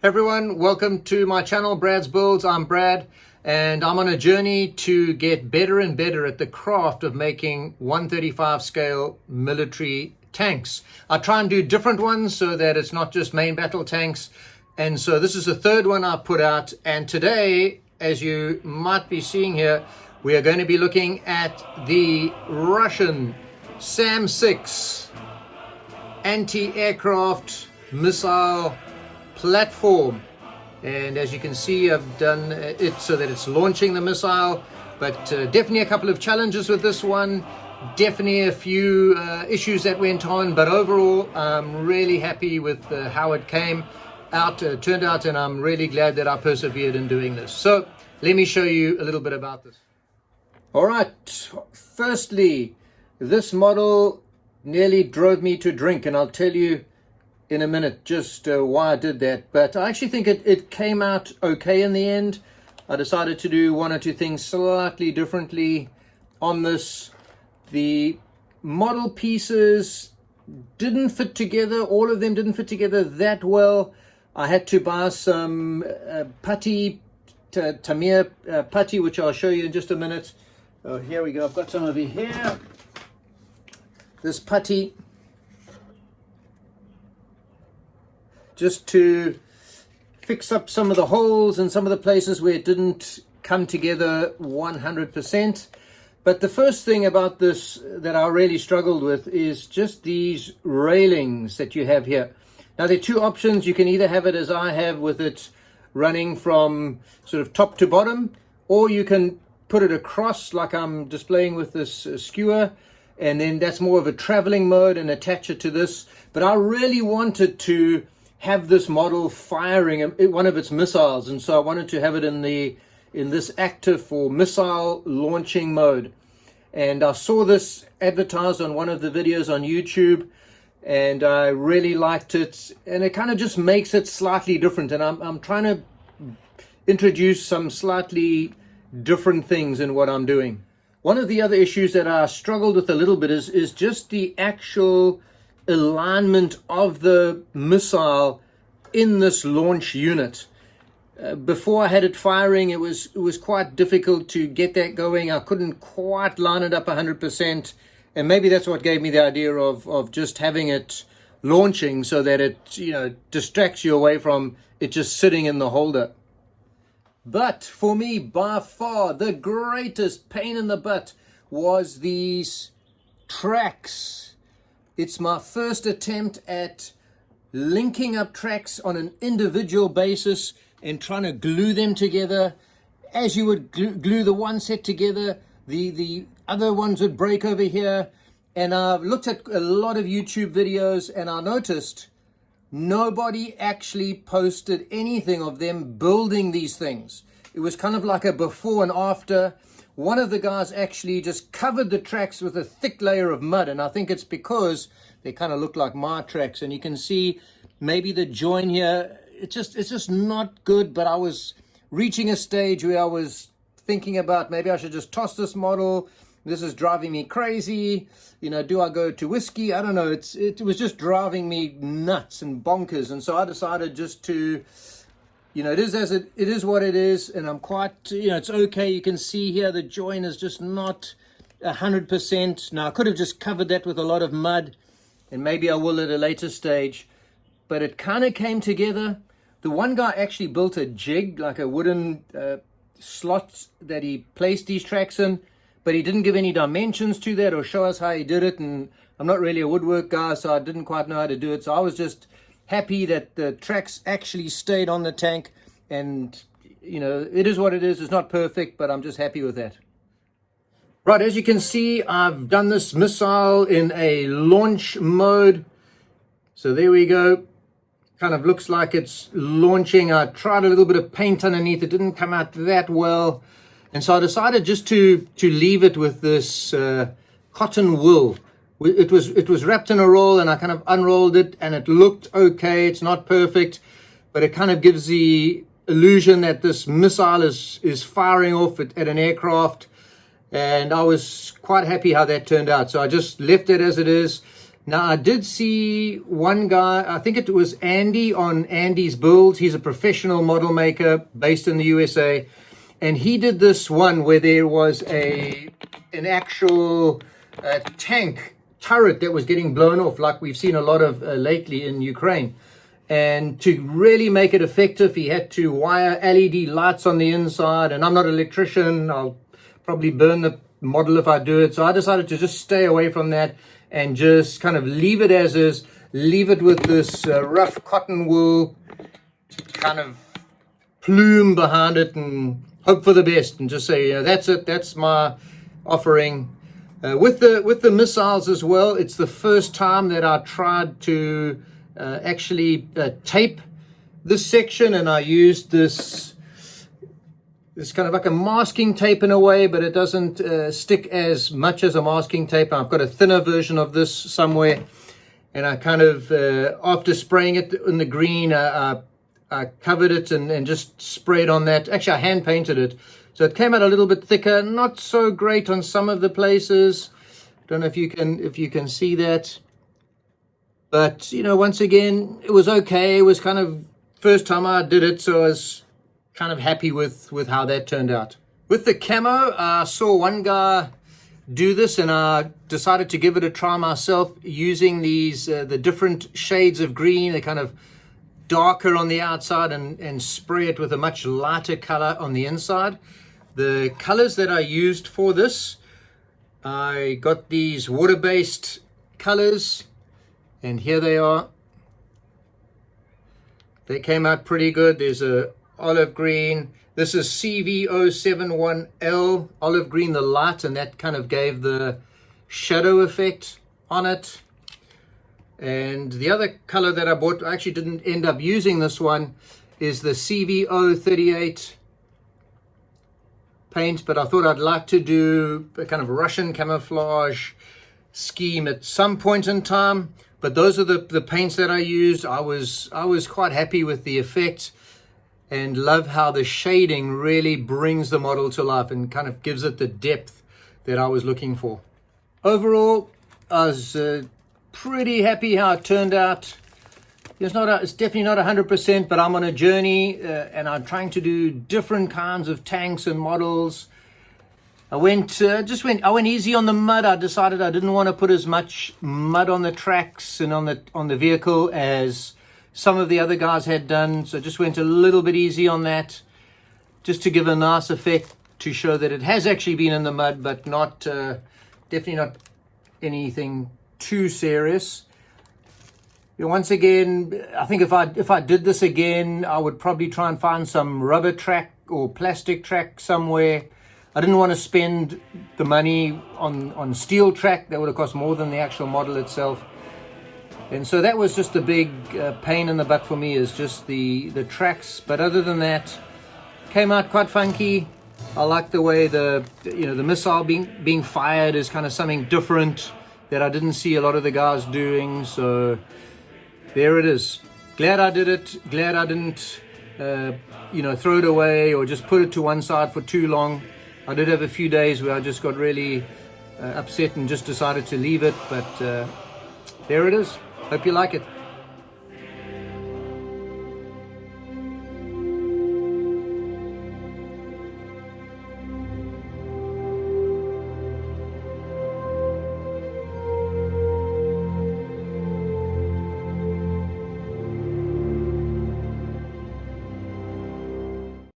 Everyone, welcome to my channel, Brad's Builds. I'm Brad, and I'm on a journey to get better and better at the craft of making 135 scale military tanks. I try and do different ones so that it's not just main battle tanks. And so this is the third one I've put out. And today, as you might be seeing here, we are going to be looking at the Russian SAM6 anti-aircraft missile platform. And as you can see, I've done it so that it's launching the missile, but definitely a couple of challenges with this one, definitely a few issues that went on, but overall I'm really happy with how it turned out, and I'm really glad that I persevered in doing this. So let me show you a little bit about this. All right, firstly, this model nearly drove me to drink, and I'll tell you in a minute just why I did that. But I actually think it came out okay in the end. I decided to do one or two things slightly differently on this. The model pieces didn't fit together. All of them didn't fit together that well. I had to buy some putty, Tamir putty, which I'll show you in just a minute. Oh, here we go. I've got some over here. This putty, just to fix up some of the holes and some of the places where it didn't come together 100%. But the first thing about this that I really struggled with is just these railings that you have here. Now, there are two options. You can either have it as I have, with it running from sort of top to bottom, or you can put it across like I'm displaying with this skewer, and then that's more of a traveling mode, and attach it to this. But I really wanted to have this model firing one of its missiles, and so I wanted to have it in this active or missile launching mode. And I saw this advertised on one of the videos on YouTube, and I really liked it, and it kind of just makes it slightly different. And I'm trying to introduce some slightly different things in what I'm doing. One of the other issues that I struggled with a little bit is just the actual alignment of the missile in this launch unit. Before I had it firing, it was quite difficult to get that going. I couldn't quite line it up 100%, and maybe that's what gave me the idea of just having it launching, so that it distracts you away from it just sitting in the holder. But for me, by far, the greatest pain in the butt was these tracks. It's my first attempt at linking up tracks on an individual basis and trying to glue them together. As you would glue the one set together, the other ones would break over here. And I've looked at a lot of YouTube videos, and I noticed nobody actually posted anything of them building these things. It was kind of like a before and after. One of the guys actually just covered the tracks with a thick layer of mud, and I think it's because they kind of look like my tracks. And you can see maybe the join here, it's just not good. But I was reaching a stage where I was thinking about maybe I should just toss this model. This is driving me crazy. Do I go to whiskey? I don't know. It was just driving me nuts and bonkers. And so I decided just to, it is what it is. And I'm quite, it's okay. You can see here the join is just not 100%. Now, I could have just covered that with a lot of mud, and maybe I will at a later stage. But it kind of came together. The one guy actually built a jig, like a wooden slot that he placed these tracks in, but he didn't give any dimensions to that or show us how he did it. And I'm not really a woodwork guy, so I didn't quite know how to do it. So I was just happy that the tracks actually stayed on the tank. And, it is what it is. It's not perfect, but I'm just happy with that. Right, as you can see, I've done this missile in a launch mode. So there we go. Kind of looks like it's launching. I tried a little bit of paint underneath. It didn't come out that well. And so I decided just to leave it with this cotton wool. It was wrapped in a roll, and I kind of unrolled it, and it looked okay. It's not perfect, but it kind of gives the illusion that this missile is firing off at an aircraft. And I was quite happy how that turned out. So I just left it as it is. Now, I did see one guy, I think it was Andy on Andy's Builds. He's a professional model maker based in the USA. And he did this one where there was an actual tank turret that was getting blown off, like we've seen a lot of lately in Ukraine. And to really make it effective, he had to wire LED lights on the inside. And I'm not an electrician. I'll probably burn the model if I do it. So I decided to just stay away from that and just kind of leave it as is, leave it with this rough cotton wool kind of plume behind it, and hope for the best, and just say, that's it, that's my offering. With the missiles as well, it's the first time that I tried to actually tape this section, and I used this kind of like a masking tape in a way, but it doesn't stick as much as a masking tape. I've got a thinner version of this somewhere, and I kind of, after spraying it in the green, I covered it and just sprayed on that. Actually, I hand painted it, so it came out a little bit thicker. Not so great on some of the places. Don't know if you can see that, but once again, it was okay. It was kind of first time I did it, so I was kind of happy with how that turned out. With the camo, I saw one guy do this, and I decided to give it a try myself, using these the different shades of green. They're kind of darker on the outside, and spray it with a much lighter color on the inside. The colors that I used for this, I got these water-based colors, and here they are. They came out pretty good. There's a olive green. This is CV071L, olive green, the light, and that kind of gave the shadow effect on it. And the other color that I bought, I actually didn't end up using this one, is the CV038 paint, but I thought I'd like to do a kind of Russian camouflage scheme at some point in time. But those are the paints that I used. I was quite happy with the effect, and love how the shading really brings the model to life and kind of gives it the depth that I was looking for. Overall, I was pretty happy how it turned out. It's definitely not 100%, but I'm on a journey, and I'm trying to do different kinds of tanks and models. I went easy on the mud. I decided I didn't want to put as much mud on the tracks and on the vehicle as some of the other guys had done, so just went a little bit easy on that, just to give a nice effect, to show that it has actually been in the mud, but not definitely not anything too serious. Once again, I think if I did this again, I would probably try and find some rubber track or plastic track somewhere. I didn't want to spend the money on steel track. That would have cost more than the actual model itself. And so that was just a big pain in the butt for me, is just the tracks. But other than that, came out quite funky. I like the way the missile being fired is kind of something different that I didn't see a lot of the guys doing. So there it is. Glad I did it. Glad I didn't throw it away or just put it to one side for too long. I did have a few days where I just got really upset and just decided to leave it. But there it is. Hope you like it.